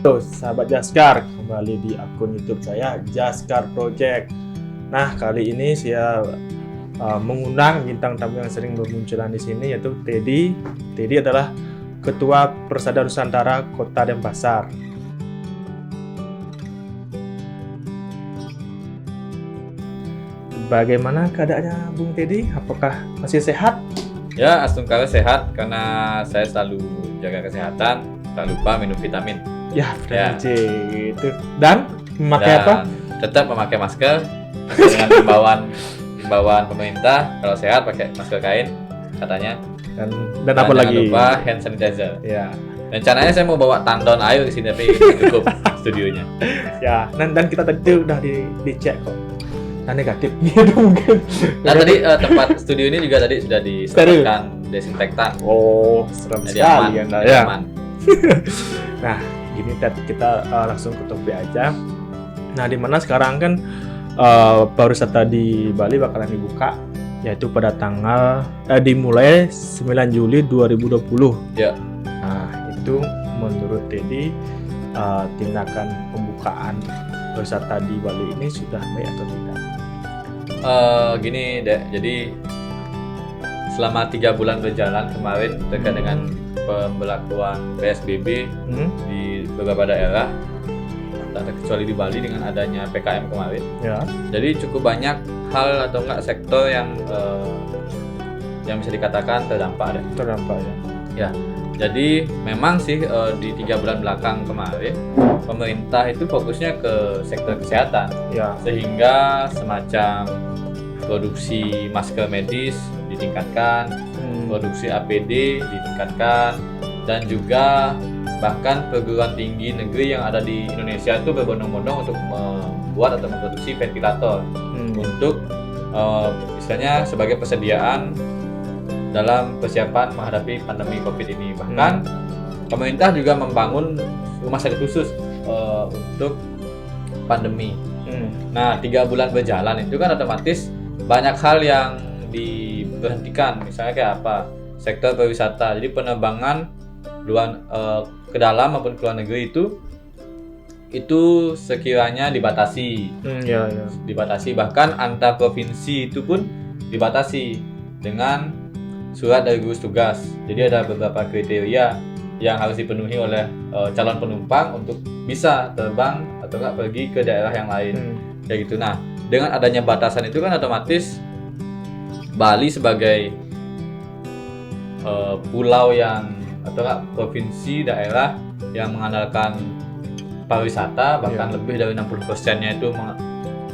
Halo sahabat Jaskar, kembali di akun YouTube saya Jaskar Project. Nah, kali ini saya mengundang bintang tamu yang sering bermunculan di sini, yaitu Teddy. Teddy adalah Ketua Persada Nusantara Kota Denpasar. Bagaimana keadaannya Bung Teddy? Apakah masih sehat? Ya, asungkara sehat karena saya selalu jaga kesehatan, tak lupa minum vitamin. Ya, vitamin C itu. Dan memakai apa? Tetap memakai masker dengan himbauan pemerintah, kalau sehat pakai masker kain katanya. Dan apa lagi? Jangan lupa hand sanitizer. Ya. Rencananya saya mau bawa tandon air ke sini tapi cukup studionya. Ya, dan kita tadi udah dicek kok. Nah, negatif gitu mungkin. Nah, tadi tempat studio ini juga tadi sudah disemprotkan desinfektan. Oh, serem Jadi sekali aman, ya. aman. Nah, gini kita langsung ke topik aja. Nah, dimana sekarang kan pariwisata di Bali bakalan dibuka, yaitu pada tanggal dimulai 9 Juli 2020. Ya. Nah, itu menurut Teddy tindakan pembukaan pariwisata di Bali ini sudah baik atau tidak? Gini Dek, jadi selama 3 bulan berjalan kemarin terkait dengan pemberlakuan PSBB di beberapa daerah, tak terkecuali di Bali dengan adanya PKM kemarin. Ya. Jadi cukup banyak hal atau enggak sektor yang bisa dikatakan terdampak Dek. Terdampak ya. Ya, jadi memang sih di 3 bulan belakang kemarin pemerintah itu fokusnya ke sektor kesehatan, Ya. sehingga semacam produksi masker medis ditingkatkan, produksi APD ditingkatkan, dan juga bahkan perguruan tinggi negeri yang ada di Indonesia itu berbondong-bondong untuk membuat atau memproduksi ventilator untuk istilahnya sebagai persediaan dalam persiapan menghadapi pandemi COVID ini. Bahkan pemerintah juga membangun rumah sakit khusus untuk pandemi. Nah, 3 bulan berjalan itu kan otomatis banyak hal yang diberhentikan, misalnya kayak apa, sektor pariwisata. Jadi penerbangan ke dalam maupun ke luar negeri itu sekiranya dibatasi. Ya. Dibatasi, bahkan antar provinsi itu pun dibatasi dengan surat dari gugus tugas. Jadi ada beberapa kriteria yang harus dipenuhi oleh calon penumpang untuk bisa terbang atau enggak pergi ke daerah yang lain. Kayak gitu. Nah, dengan adanya batasan itu kan otomatis Bali sebagai pulau yang atau enggak provinsi daerah yang mengandalkan pariwisata, bahkan lebih dari 60%-nya itu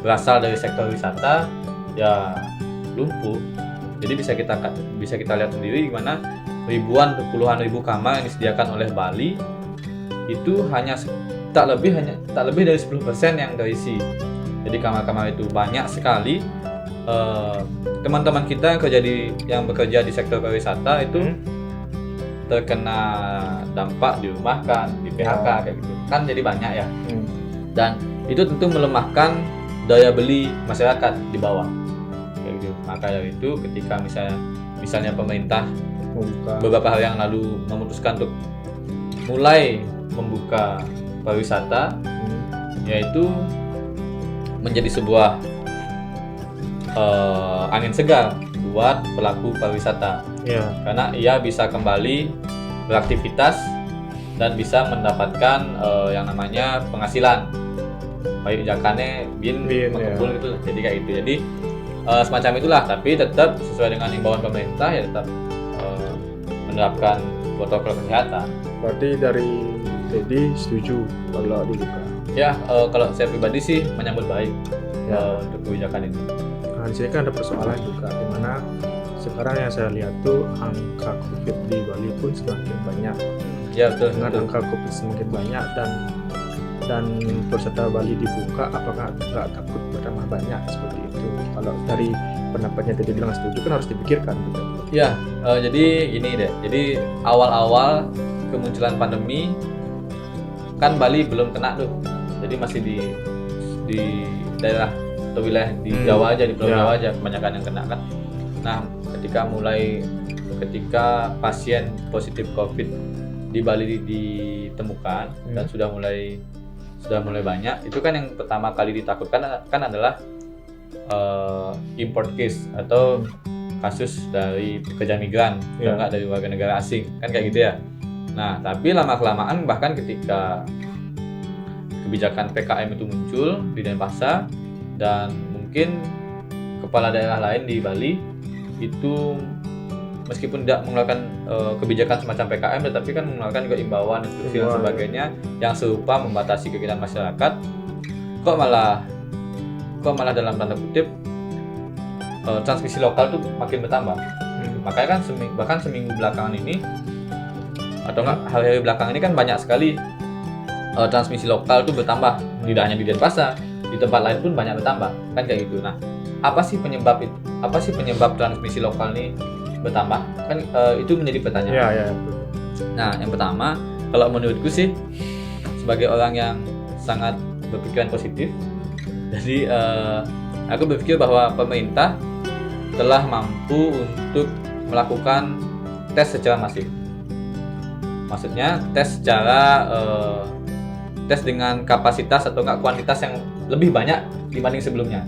berasal dari sektor wisata, ya lumpuh. Jadi bisa kita lihat sendiri gimana ribuan atau puluhan ribu kamar yang disediakan oleh Bali itu tak lebih dari 10% yang terisi. Jadi kamar-kamar itu banyak sekali. Teman-teman kita yang bekerja di sektor pariwisata itu terkena dampak, dirumahkan, di PHK kayak gitu. Kan jadi banyak ya. Dan itu tentu melemahkan daya beli masyarakat di bawah. Kayak gitu. Maka dari itu ketika misalnya pemerintah beberapa hari yang lalu memutuskan untuk mulai membuka pariwisata, yaitu menjadi sebuah angin segar buat pelaku pariwisata. Karena ia bisa kembali beraktivitas dan bisa mendapatkan yang namanya penghasilan. Baik jakane bin mengumpul gitu, jadi kayak gitu. Jadi semacam itulah, tapi tetap sesuai dengan himbauan pemerintah, ya tetap menerapkan protokol kesehatan. Berarti dari Teddy setuju kalau dibuka? Ya, kalau saya pribadi sih menyambut baik untuk kebijakan ini. Nah, di sini kan ada persoalan juga, di mana sekarang yang saya lihat tuh angka COVID di Bali pun semakin banyak. Ya, betul. Dengan angka COVID semakin banyak dan pariwisata Bali dibuka, apakah nggak takut bertambah banyak seperti itu? Kalau dari pendapatnya Teddy bilang setuju, kan harus dipikirkan. Ya, jadi gini deh. Jadi awal-awal kemunculan pandemi kan Bali belum kena tuh. Jadi masih di daerah atau wilayah di Jawa aja, di Pulau Jawa aja kebanyakan yang kena kan. Nah, ketika pasien positif COVID di Bali ditemukan dan sudah mulai banyak, itu kan yang pertama kali ditakutkan kan adalah import case atau kasus dari pekerja migran, atau enggak dari warga negara asing, kan kayak gitu ya. Nah, tapi lama-kelamaan bahkan ketika kebijakan PKM itu muncul di Denpasar dan mungkin kepala daerah lain di Bali itu meskipun tidak mengeluarkan kebijakan semacam PKM, tetapi kan mengeluarkan juga imbauan, instruksi dan sebagainya yang serupa membatasi kegiatan masyarakat. Kok malah dalam tanda kutip transmisi lokal tuh makin bertambah. Makanya kan bahkan seminggu belakangan ini atau enggak hari-hari belakangan ini kan banyak sekali transmisi lokal tuh bertambah. Tidak hanya di Denpasar, di tempat lain pun banyak bertambah, kan kayak gitu. Nah, apa sih penyebab transmisi lokal ini bertambah? Kan itu menjadi pertanyaan. Nah, yang pertama, kalau menurutku sih sebagai orang yang sangat berpikiran positif, jadi aku berpikir bahwa pemerintah telah mampu untuk melakukan tes secara masif. Maksudnya tes dengan kapasitas atau enggak kuantitas yang lebih banyak dibanding sebelumnya.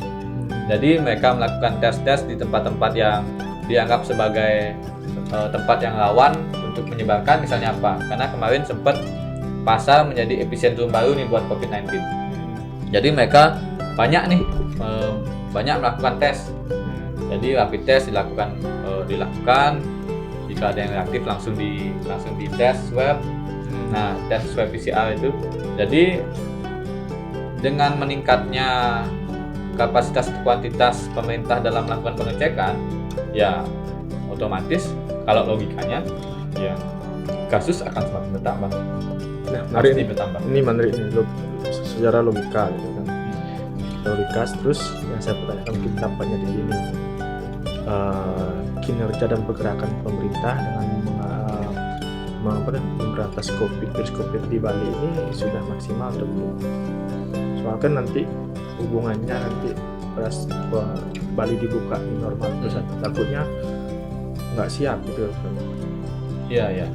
Jadi mereka melakukan tes di tempat-tempat yang dianggap sebagai tempat yang rawan untuk menyebarkan, misalnya apa? Karena kemarin sempat pasar menjadi epicentrum baru nih buat COVID-19. Jadi mereka banyak melakukan tes. Jadi rapid test dilakukan. Jika ada yang reaktif langsung di tes swab. Nah, tes swab PCR itu. Jadi dengan meningkatnya kapasitas kuantitas pemerintah dalam melakukan pengecekan, ya otomatis kalau logikanya ya kasus akan semakin bertambah. Nah, ini menarik secara logika gitu kan. Logika, terus yang saya pertanyakan mungkin tampaknya di sini kinerja dan pergerakan pemerintah dengan memberantas virus COVID di Bali ini sudah maksimal atau belum? Soalnya kan nanti hubungannya pas Bali dibuka di normal terus takutnya nggak siap gitu. Iya.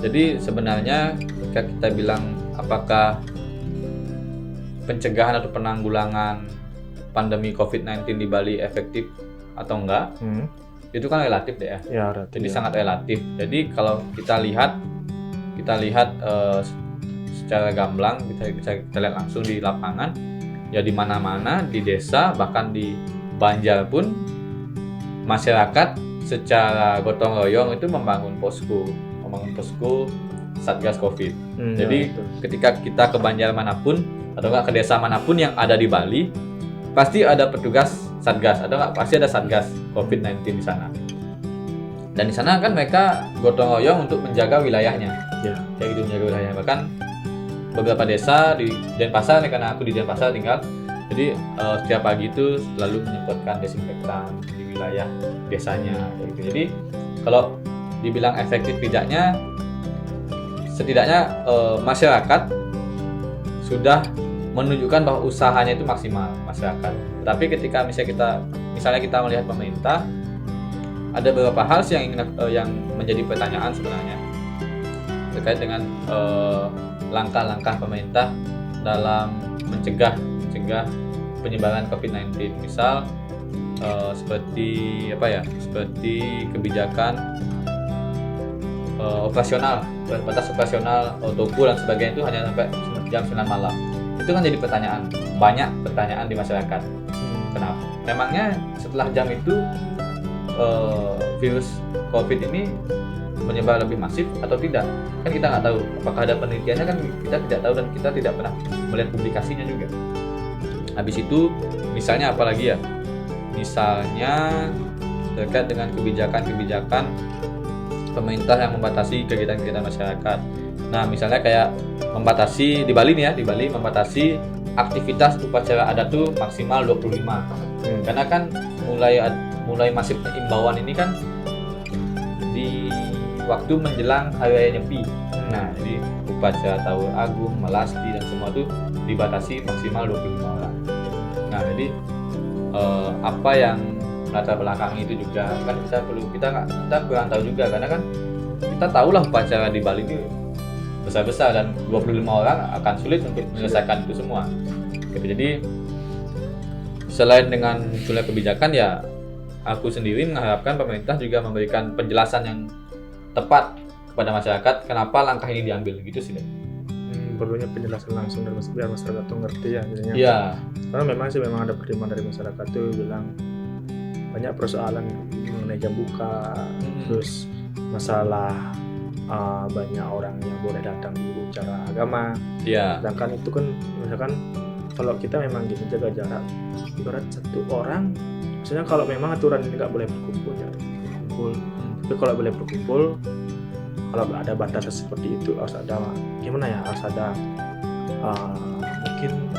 Jadi sebenarnya ketika kita bilang apakah pencegahan atau penanggulangan pandemi COVID-19 di Bali efektif atau enggak, itu kan relatif deh ya. Jadi sangat relatif. Jadi kalau kita lihat secara gamblang, kita lihat langsung di lapangan, ya di mana-mana, di desa, bahkan di Banjar pun masyarakat secara gotong royong itu membangun posko Satgas Covid. Jadi ketika kita ke Banjar manapun atau enggak ke desa manapun yang ada di Bali, pasti ada petugas Satgas atau enggak pasti ada Satgas COVID-19 di sana. Dan di sana kan mereka gotong royong untuk menjaga wilayahnya. Kayak gitu, menjaga wilayahnya. Bahkan beberapa desa di Denpasar, karena aku di Denpasar tinggal, jadi setiap pagi itu selalu menyemprotkan desinfektan di wilayah desanya. Kayak gitu. Jadi kalau dibilang efektif tidaknya, setidaknya masyarakat sudah menunjukkan bahwa usahanya itu maksimal masyarakat. Tapi ketika misalnya kita melihat pemerintah, ada beberapa hal sih yang menjadi pertanyaan sebenarnya terkait dengan langkah-langkah pemerintah dalam mencegah penyebaran COVID-19. Misal seperti kebijakan operasional, batas operasional toko dan sebagainya itu hanya sampai jam 9 malam. Itu kan jadi banyak pertanyaan di masyarakat. Kenapa? Memangnya setelah jam itu virus COVID ini menyebar lebih masif atau tidak? Kan kita nggak tahu. Apakah ada penelitiannya, kan kita tidak tahu dan kita tidak pernah melihat publikasinya juga. Habis itu misalnya apalagi ya? Misalnya terkait dengan kebijakan pemerintah yang membatasi kegiatan-kegiatan masyarakat. Nah, misalnya kayak membatasi di Bali nih ya, membatasi aktivitas upacara adat tuh maksimal 25. Karena kan mulai masifnya imbauan ini kan di waktu menjelang hari raya Nyepi. Nah, jadi upacara Tawur Agung, Melasti dan semua tuh dibatasi maksimal 25 orang. Nah, jadi apa yang latar belakang itu juga kan kita kurang tahu juga, karena kan kita tahulah upacara di Bali itu besar-besar dan 25 orang akan sulit untuk menyelesaikan itu semua. Gitu. Jadi selain dengan munculnya kebijakan ya, aku sendiri mengharapkan pemerintah juga memberikan penjelasan yang tepat kepada masyarakat kenapa langkah ini diambil gitu sih. Perlunya penjelasan langsung dari biar masyarakat tuh ngerti ya jadinya. Iya. Karena memang ada pertimbangan dari masyarakat tuh bilang banyak persoalan mengenai jam buka, terus masalah banyak orang yang boleh datang di acara agama. Iya. Sedangkan itu kan misalkan kalau kita memang gini jaga jarak, ibarat satu orang, misalnya kalau memang aturan ini nggak boleh berkumpul ya berkumpul, tapi kalau boleh berkumpul, kalau ada batasan seperti itu harus ada gimana ya, harus ada mungkin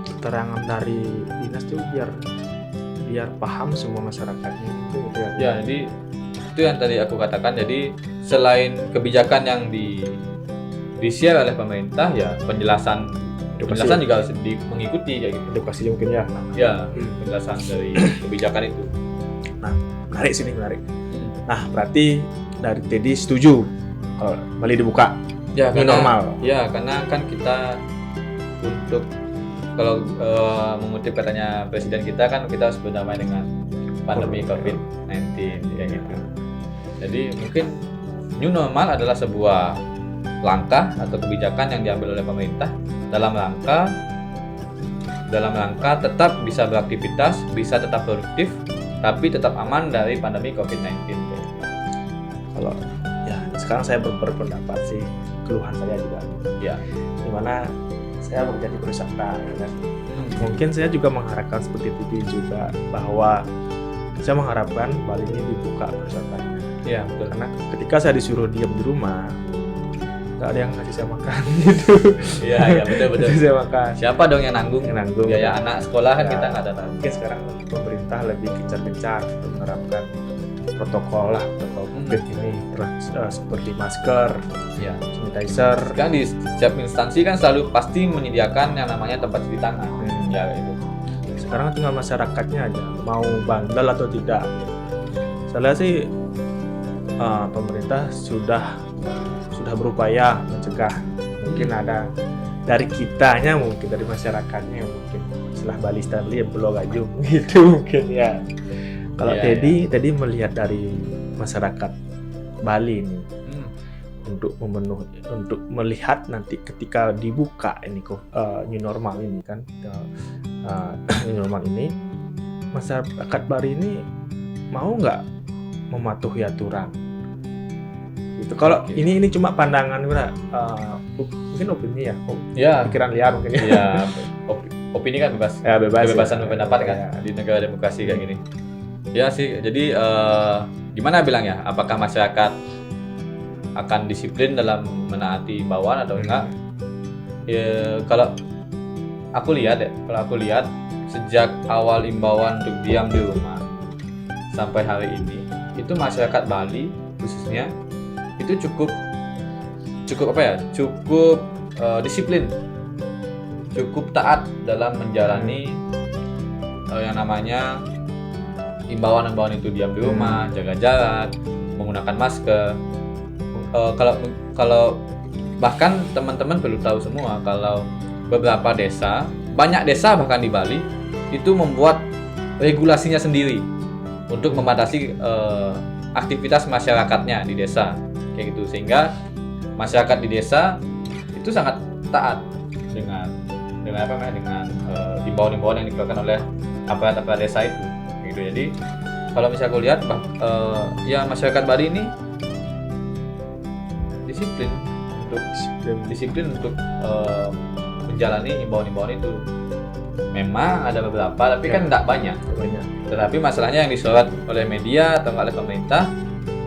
keterangan dari dinas tuh biar paham semua masyarakatnya gitu ya. Ya, jadi itu yang tadi aku katakan. Jadi selain kebijakan yang di-share oleh pemerintah ya, penjelasan juga harus mengikuti kayak gitu. Edukasi mungkin ya. Ya, penjelasan dari kebijakan itu. Nah, menarik. Nah, berarti dari Teddy setuju kalau Bali dibuka. Ya, ini normal. Ya, karena kan kita untuk kalau mengutip katanya presiden kita kan kita harus berdamai dengan pandemi COVID-19 kayak gitu. Jadi mungkin new normal adalah sebuah langkah atau kebijakan yang diambil oleh pemerintah dalam rangka tetap bisa beraktivitas, bisa tetap produktif, tapi tetap aman dari pandemi COVID-19. Kalau ya sekarang saya berpendapat sih, keluhan saya juga. Ya. Dimana saya bekerja di perusahaan kan. Mungkin saya juga mengharapkan seperti itu juga, bahwa saya mengharapkan Bali ini dibuka perusahaannya. Ya, betul. Karena ketika saya disuruh diam di rumah, nggak ada yang ngasih saya makan gitu. Iya, betul. Ngasih saya makan. Siapa dong yang nanggung? Biaya anak sekolah kan kita nggak ada nanggung. Mungkin sekarang pemerintah lebih gencar-gencar untuk menerapkan protokol COVID ini, seperti masker, sanitizer. Sekarang di setiap instansi kan selalu pasti menyediakan yang namanya tempat cuci tangan. Ya itu. Sekarang tinggal masyarakatnya aja mau bandel atau tidak. Saya lihat sih pemerintah sudah berupaya mencegah. Mungkin ada dari kitanya, mungkin dari masyarakatnya, mungkin setelah Bali Stanley ya Pulau Gajung gitu mungkin ya. Kalau Teddy melihat dari masyarakat Bali ini untuk melihat nanti ketika dibuka ini new normal ini kan, new normal ini, masyarakat Bali ini mau nggak mematuhi aturan gitu. Kalau ini cuma pandangan mungkin opini ya, pikiran liar mungkin ya. Opini kan bebas, kebebasan berpendapat kan di negara demokrasi kayak gini. Ya sih, jadi gimana bilang ya, apakah masyarakat akan disiplin dalam menaati imbauan atau enggak? Ya, kalau aku lihat sejak awal imbauan untuk diam di rumah sampai hari ini, itu masyarakat Bali khususnya itu cukup disiplin, cukup taat dalam menjalani yang namanya imbauan itu, diam di rumah, jaga jarak, menggunakan masker. Kalau bahkan teman-teman perlu tahu semua kalau beberapa desa, banyak desa bahkan di Bali itu membuat regulasinya sendiri untuk membatasi aktivitas masyarakatnya di desa kayak gitu, sehingga masyarakat di desa itu sangat taat dengan imbauan-imbauan yang dikeluarkan oleh aparat desa itu gitu. Jadi kalau misalnya aku lihat ya masyarakat Bali ini disiplin untuk menjalani imbauan-imbauan itu. Memang ada beberapa, tapi kan tidak banyak. Tetapi masalahnya yang disorot oleh media atau oleh pemerintah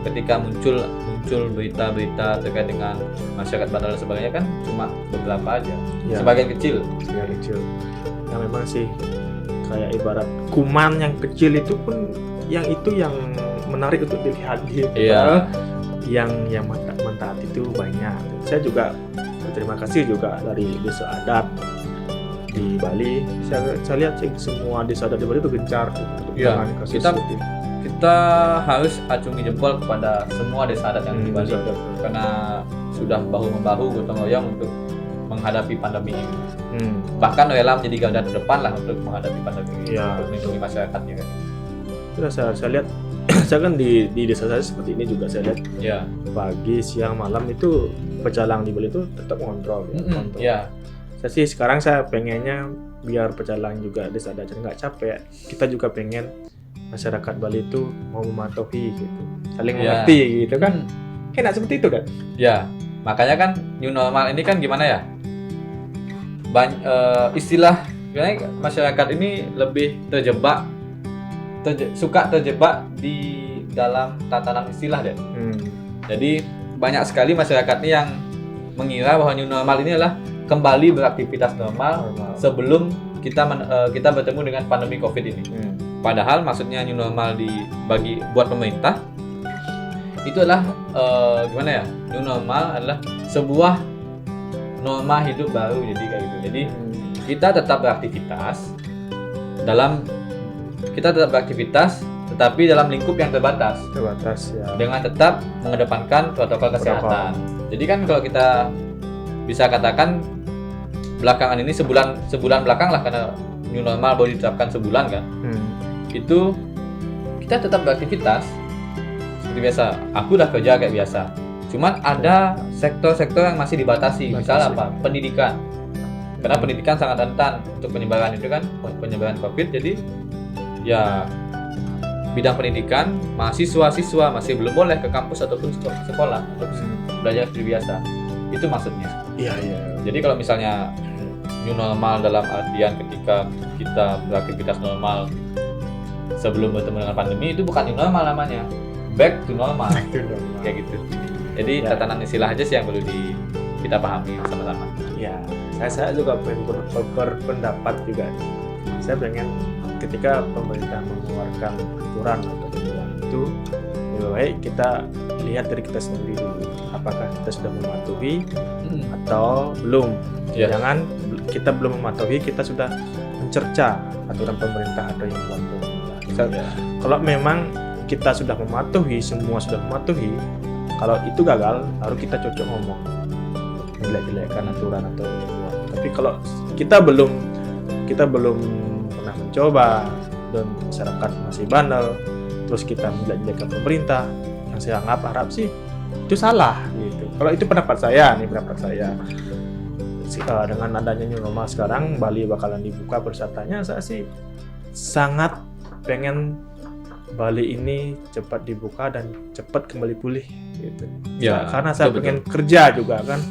ketika muncul berita-berita terkait dengan masyarakat bandel dan sebagainya kan cuma beberapa aja, sebagian kecil. Ya memang sih kayak ibarat kuman yang kecil itu pun yang menarik untuk dilihat gitu. Yang mentaati itu banyak. Saya juga berterima kasih juga dari desa adat di Bali. Saya lihat sih semua desa adat di Bali itu gencar untuk menangani kasus kita harus acungi jempol kepada semua desa adat yang di Bali betul. karena sudah bahu-membahu gotong royong untuk menghadapi pandemi ini. Bahkan rela menjadi garda terdepan lah untuk menghadapi pandemi ini, Ya. untuk melindungi masyarakatnya kan. Terus saya lihat saya kan di desa saya seperti ini juga, saya lihat Ya. pagi, siang, malam itu pecalang di Bali itu tetap kontrol. Kontrol. Ya. Sekarang saya pengennya biar pecalang juga desa adat nggak capek. Kita juga pengen masyarakat Bali itu mau mematuhi gitu, saling Ya. mengerti gitu kan. Enak seperti itu kan? Ya, makanya kan new normal ini kan gimana ya? Istilah sebenarnya masyarakat ini lebih suka terjebak di dalam tatanan istilah deh. Jadi banyak sekali masyarakat ini yang mengira bahwa new normal ini adalah kembali beraktivitas normal sebelum kita bertemu dengan pandemi COVID ini. Padahal maksudnya new normal buat pemerintah itu adalah gimana ya? New normal adalah sebuah norma hidup baru, jadi kayak gitu. Jadi kita tetap beraktivitas tetapi dalam lingkup yang terbatas ya. dengan tetap mengedepankan protokol kesehatan. Jadi kan kalau kita bisa katakan belakangan ini sebulan belakang lah, karena new normal baru diterapkan sebulan kan. Itu kita tetap beraktivitas seperti biasa. Aku udah kerja kayak biasa. Cuman ada sektor-sektor yang masih dibatasi. Misalnya apa? Pendidikan. Karena pendidikan sangat rentan untuk penyebaran itu kan, penyebaran COVID. Jadi ya bidang pendidikan, mahasiswa-siswa masih belum boleh ke kampus ataupun sekolah untuk belajar seperti biasa. Itu maksudnya. Iya. Jadi kalau misalnya new normal dalam artian ketika kita beraktivitas normal sebelum bertemu dengan pandemi, itu bukan new normal namanya, back to normal. Kayak gitu. Jadi tatanan istilah aja sih yang perlu kita pahami sama-sama. Ya, saya juga berpendapat juga. Saya pengen ketika pemerintah mengeluarkan aturan atau aturan itu, lebih baik kita lihat dari kita sendiri dulu. Apakah kita sudah mematuhi atau belum? Jangan kita belum mematuhi, kita sudah mencerca aturan pemerintah atau yang buat pemerintah. Kalau memang kita sudah mematuhi, semua sudah mematuhi, kalau itu gagal, baru kita cocok ngomong jelek-jelekkan aturan atau buat. Tapi kalau kita belum pernah mencoba dan masyarakat masih bandel, terus kita menjelek-jelekkan pemerintah, yang saya harap sih itu salah gitu. Kalau itu pendapat saya. Dengan adanya new normal sekarang, Bali bakalan dibuka wisatanya, saya sih sangat pengen Bali ini cepat dibuka dan cepat kembali pulih gitu. Karena saya pengen kerja juga kan.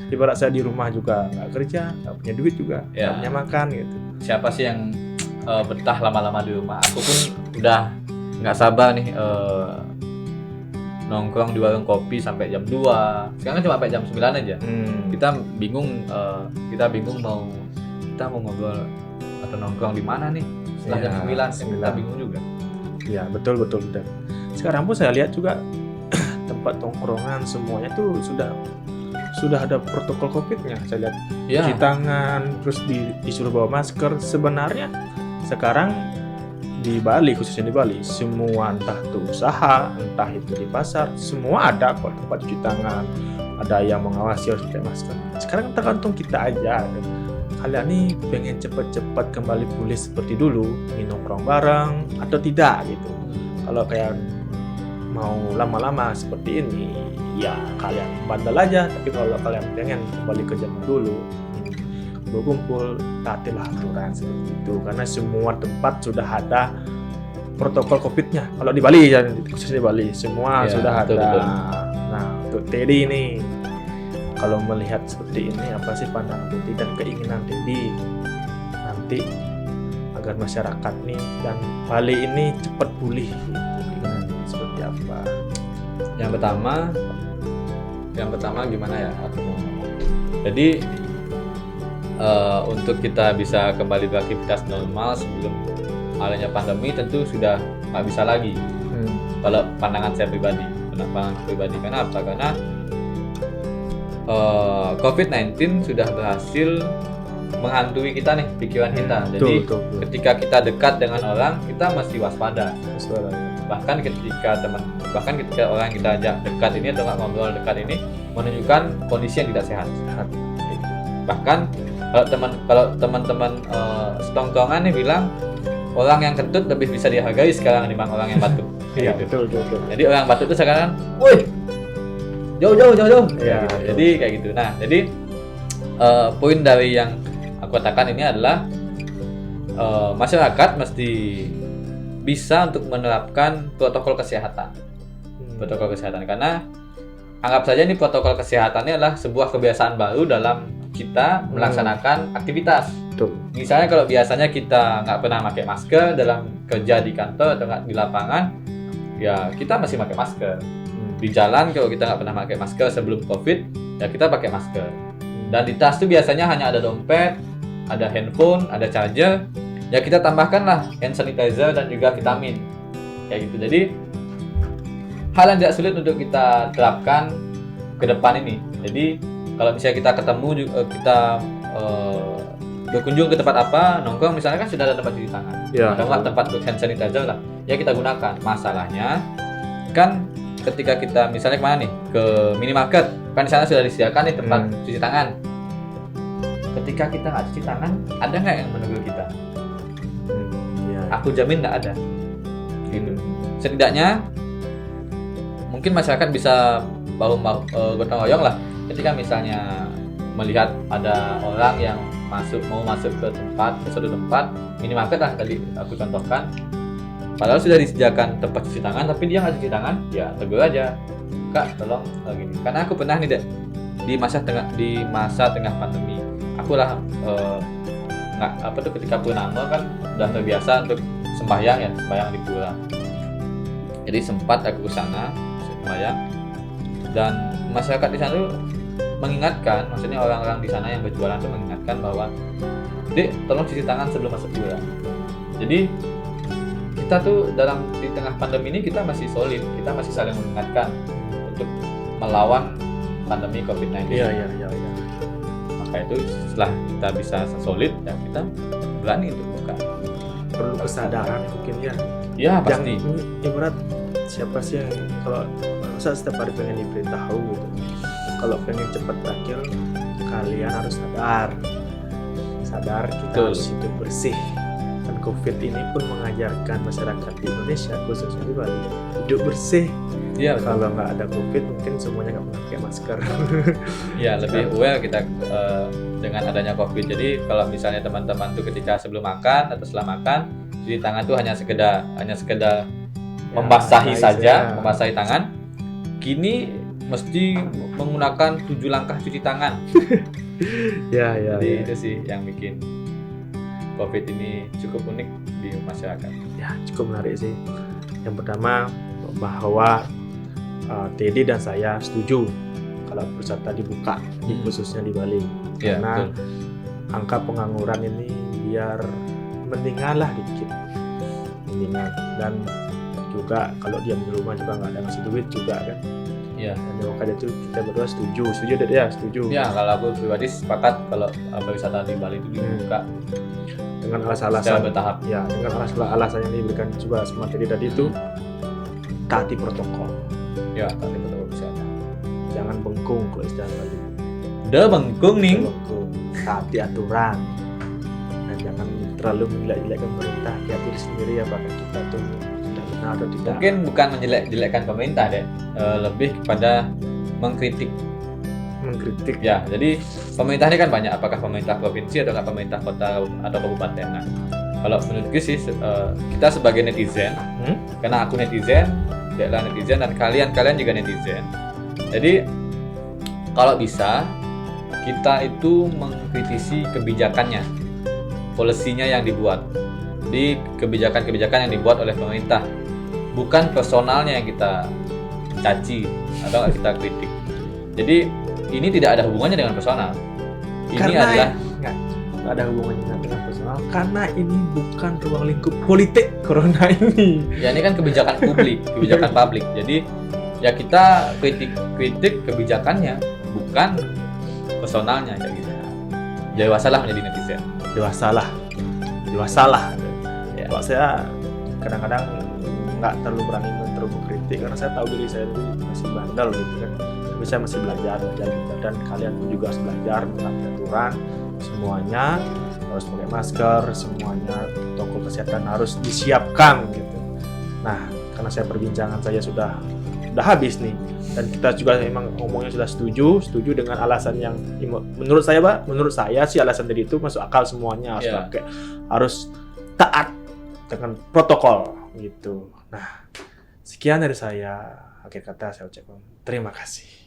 Ibarat saya di rumah juga nggak kerja, nggak punya duit juga, nggak punya makan gitu. Siapa sih yang betah lama-lama di rumah? Aku pun udah nggak sabar nih nongkrong di warung kopi sampai jam 2. Sekarang cuma sampai jam 9 aja. Kita bingung mau ngobrol atau nongkrong di mana nih setelah jam 9. Kita bingung juga. Ya betul. Dan sekarang pun saya lihat juga tempat tongkrongan semuanya tuh sudah ada protokol COVID-nya. Saya lihat cuci tangan, terus disuruh bawa masker. Sebenarnya sekarang di Bali, khususnya di Bali, semua entah itu usaha, entah itu di pasar, semua ada kok tempat cuci tangan. Ada yang mengawasi harus pakai masker. Sekarang tergantung kita aja. Kalian nih pengen cepat-cepat kembali pulih seperti dulu, nongkrong bareng atau tidak gitu. Kalau kayak mau lama-lama seperti ini, ya kalian bandel aja. Tapi kalau kalian pengen kembali ke zaman dulu, berkumpul, taatilah aturan seperti itu. Karena semua tempat sudah ada protokol COVID-nya. Kalau di Bali, khususnya di Bali, semua sudah ada. Betul. Nah, untuk Teddy ini, kalau melihat seperti ini, apa sih pandangan Teddy dan keinginan Teddy nanti agar masyarakat nih dan Bali ini cepat pulih gitu. Keinginan Teddy seperti apa? Yang pertama gimana ya aku mau ngomong. Jadi untuk kita bisa kembali beraktivitas normal sebelum adanya pandemi tentu sudah nggak bisa lagi. Kalau pandangan saya pribadi. Kenapa? Karena COVID-19 sudah berhasil menghantui kita nih, pikiran kita. Jadi betul. ketika kita dekat dengan orang, kita mesti waspada. Suara, ya. Bahkan ketika orang yang kita ajak dekat ini atau nggak ngobrol dekat ini menunjukkan kondisi yang tidak sehat. Bahkan kalau teman-teman setongkongan nih bilang orang yang kentut lebih bisa dihargai sekarang dibanding orang yang batuk. Iya, Gitu. betul. Jadi orang yang batuk itu sekarang, woi, jauh. Iya, Gitu. Jadi kayak gitu. Nah, jadi poin dari yang aku katakan ini adalah masyarakat mesti bisa untuk menerapkan protokol kesehatan. Protokol kesehatan, karena anggap saja ini protokol kesehatan ini adalah sebuah kebiasaan baru dalam kita melaksanakan aktivitas. Betul. Misalnya kalau biasanya kita nggak pernah pakai masker dalam kerja di kantor atau nggak di lapangan, ya kita masih pakai masker. Di jalan kalau kita nggak pernah pakai masker sebelum COVID, ya kita pakai masker. Dan di tas tuh biasanya hanya ada dompet, ada handphone, ada charger. Ya kita tambahkanlah hand sanitizer dan juga vitamin. Kayak gitu. Jadi hal yang tidak sulit untuk kita terapkan ke depan ini. Jadi kalau misalnya kita ketemu, kita berkunjung ke tempat apa, nongkrong misalnya kan sudah ada tempat cuci tangan. Ya. Atau nggak tempat untuk hand sanitizer lah. Ya kita gunakan. Masalahnya kan ketika kita misalnya kemana nih, ke minimarket, kan di sana sudah disediakan nih tempat cuci tangan. Ketika kita nggak cuci tangan, ada nggak yang menegur kita? Ya. Aku jamin nggak ada. Gitu. Setidaknya mungkin masyarakat bisa gotong royong lah. Ketika misalnya melihat ada orang yang mau masuk ke suatu tempat minimarket lah tadi aku contohkan, padahal sudah disediakan tempat cuci tangan tapi dia nggak cuci tangan, ya tegur aja, Kak tolong gini. Karena aku pernah nih di masa tengah pandemi, aku lah ketika purnama kan udah terbiasa untuk sembahyang di pura. Jadi sempat aku ke sana sembahyang, dan masyarakat di sana tuh mengingatkan, maksudnya orang-orang di sana yang berjualan tuh mengingatkan bahwa, Dek, tolong cuci tangan sebelum masuk pura. Jadi kita tuh di tengah pandemi ini kita masih solid, kita masih saling mengingatkan untuk melawan pandemi COVID-19. Iya. Maka itu setelah kita bisa solid, ya kita berani untuk buka. Perlu kesadaran mungkin ya. Ya pasti. Yang ibarat siapa sih yang kalau masa setiap hari pengen diberitahu gitu. Kalau pengen cepat berakhir, kalian harus sadar kita Betul. harus hidup bersih. Dan COVID ini pun mengajarkan masyarakat di Indonesia, khususnya di Bali, hidup bersih. Iya. Kalau nggak ada COVID, mungkin semuanya nggak pakai masker. Ya lebih aware kita dengan adanya COVID. Jadi kalau misalnya teman-teman tuh ketika sebelum makan atau setelah makan, cuci tangan tuh hanya sekedar membasahi saja, membasahi tangan. Kini mesti menggunakan 7 langkah cuci tangan. Jadi itu sih yang bikin COVID ini cukup unik di masyarakat. Ya, cukup menarik sih. Yang pertama bahwa Teddy dan saya setuju kalau wisata dibuka, khususnya di Bali. Ya, Karena betul. angka pengangguran ini biar mendingan lah dikit. Mendingan. Dan juga kalau diam di rumah juga nggak ada ngasih duit juga kan. Iya. Dan makanya itu kita berdua setuju deh ya, setuju. Ya, kalau aku pribadi sepakat kalau pariwisata di Bali itu dibuka Dengan secara alasan bertahap. ya, dengan alasan yang diberikan juga sama Teddy tadi itu taati protokol. Ya, tapi protokol kesehatan. Jangan bengkung kalau istilah Bali. Udah bengkung nih. Bengkung, taati aturan. Dan jangan terlalu menjelek-jelekkan pemerintah. Lihat diri sendiri apakah kita tuh sudah benar atau tidak. Mungkin bukan menjelek-jelekkan pemerintah deh, lebih kepada mengkritik. Ya, jadi pemerintah ini kan banyak, apakah pemerintah provinsi atau pemerintah kota atau kabupaten. Nah, kalau menurutku sih kita sebagai netizen, karena aku netizen, dia adalah netizen dan kalian juga netizen. Jadi kalau bisa kita itu mengkritisi kebijakannya, polisinya yang dibuat, di kebijakan-kebijakan yang dibuat oleh pemerintah, bukan personalnya yang kita caci atau kita kritik. Jadi ini tidak ada hubungannya dengan personal. Ini adalah nggak ada hubungannya dengan personal karena ini bukan ruang lingkup politik corona ini. ya ini kan kebijakan publik, kebijakan publik. Jadi ya kita kritik kebijakannya, bukan personalnya kayak gitu. dewasalah menjadi netizen. Dewasalah. Ya. Kalau saya kadang-kadang nggak terlalu berani terlalu kritik karena saya tahu diri saya itu masih bandel gitu kan. Tapi saya masih belajar gitu. Dan kalian pun juga harus belajar menaati aturan semuanya, harus pakai masker, semuanya protokol kesehatan harus disiapkan gitu. Nah, karena perbincangan saya sudah habis nih, dan kita juga memang ngomongnya sudah setuju dengan alasan yang menurut saya sih alasan tadi itu masuk akal semuanya, harus pakai, harus taat dengan protokol gitu. Nah, sekian dari saya. Akhir kata saya ucapkan terima kasih.